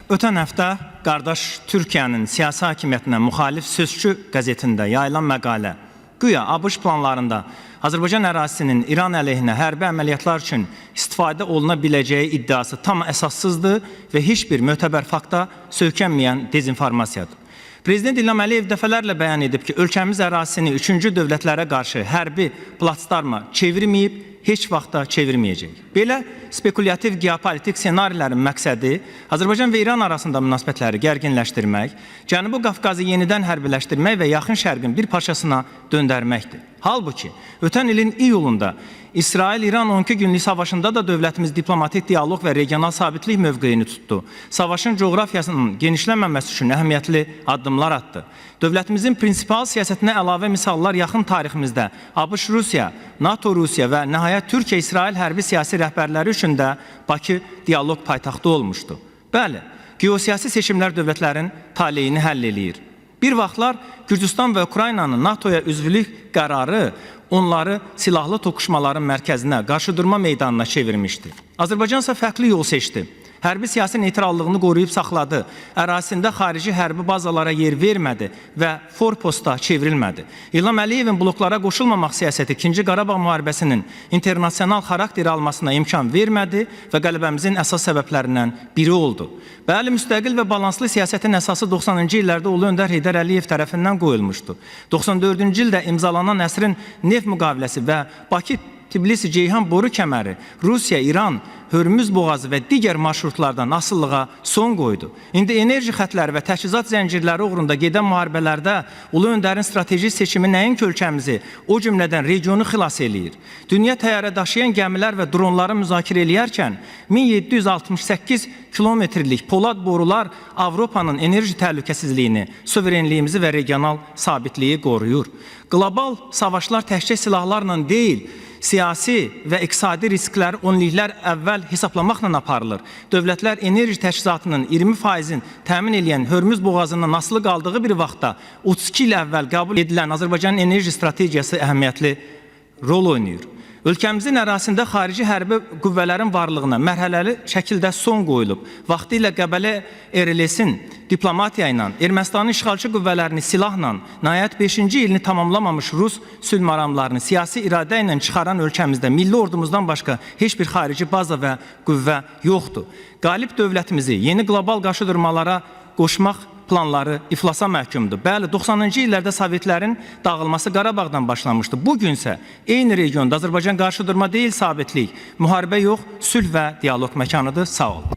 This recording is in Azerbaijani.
Ötən həftə qardaş Türkiyənin siyasi hakimiyyətinə müxalif Sözçü qəzetində yayılan məqalə, güya ABŞ planlarında Azərbaycan ərazisinin İran əleyhinə hərbi əməliyyatlar üçün istifadə oluna biləcəyi iddiası tam əsassızdır və heç bir mötəbər fakta söykənməyən dezinformasiyadır. Prezident İlham Əliyev dəfələrlə bəyan edib ki, ölkəmiz ərazisini üçüncü dövlətlərə qarşı hərbi platforma çevirməyib, heç vaxtda çevirməyəcək. Belə spekulativ geopolitik senarilərin məqsədi Azərbaycan və İran arasında münasibətləri gərginləşdirmək, Cənubi Qafqazı yenidən hərbiləşdirmək və Yaxın Şərqin bir parçasına döndərməkdir. Halbuki, ötən ilin iyulunda İsrail-İran 12 günlük savaşında da dövlətimiz diplomatik dialoq və regional sabitlik mövqeyini tutdu. Savaşın coğrafiyasının genişlənməməsi üçün əhəmiyyətli addımlar atdı. Dövlətimizin prinsipal siyasətinə əlavə misallar yaxın tariximizdə ABŞ-Rusiya, NATO-Rusiya və nəhayət Türkiyə-İsrail hərbi siyasi rəhbərləri üçün də Bakı dialoq paytaxtı olmuşdu. Bəli, geosiyasi seçimlər dövlətlərin taleyini həll eləyir. Bir vaxtlar Gürcüstan və Ukraynanın NATO-ya üzvlük qərarı onları silahlı toqquşmaların mərkəzinə, qarşıdurma meydanına çevirmişdi. Azərbaycan isə fərqli yol seçdi. Hərbi siyasi neytrallığını qoruyub saxladı, ərazisində xarici hərbi bazalara yer vermədi və forposta çevrilmədi. İlham Əliyevin bloklara qoşulmamaq siyasəti 2-ci Qarabağ müharibəsinin internasional xarakter almasına imkan vermədi və qələbəmizin əsas səbəblərindən biri oldu. Bəli, müstəqil və balanslı siyasətin əsası 90-cı illərdə Ulu Öndər Heydər Əliyev tərəfindən qoyulmuşdu. 94-cü ildə imzalanan əsrin neft müqaviləsi və Bakı-Tbilisi-Ceyhan boru kəməri, Rusiya, İran, Hörmüz boğazı və digər marşrutlardan asıllığa son qoydu. İndi enerji xətləri və təchizat zəncirləri uğrunda gedən müharibələrdə Ulu Öndərin strateji seçimi nəinki ölkəmizi, o cümlədən regionu xilas eləyir. Dünya təyyarə daşıyan gəmilər və dronları müzakirə eləyərkən 1768 kilometrlik polad borular Avropanın enerji təhlükəsizliyini, suverenliyimizi və regional sabitliyi qoruyur. Qlobal savaşlar təkcə silahlarla deyil, siyasi və iqtisadi risklər onliklər əvvəl hesablamaqla aparılır. Dövlətlər enerji təchizatının 20%-in təmin edən Hörmüz boğazından asılı qaldığı bir vaxtda 32 il əvvəl qəbul edilən Azərbaycanın enerji strategiyası əhəmiyyətli rol oynayır. Ölkəmizin ərazisində xarici hərbi qüvvələrin varlığına mərhələli şəkildə son qoyulub. Vaxtilə Qəbələ RLS-in diplomatiya ilə, Ermənistanın işğalçı qüvvələrini silahla, nəhayət 5-ci ilini tamamlamamış Rus sülh maramlarını siyasi iradə ilə çıxaran ölkəmizdə milli ordumuzdan başqa heç bir xarici baza və qüvvə yoxdur. Qalib dövlətimizi yeni qlobal qarşıdurmalara qoşmaq planları iflasa məhkumdur. Bəli, 90-cı illərdə Sovetlərin dağılması Qarabağdan başlamışdı. Bugünsə eyni regionda Azərbaycan qarşıdurma deyil, sabitlik, müharibə yox, sülh və dialoq məkanıdır. Sağ olun.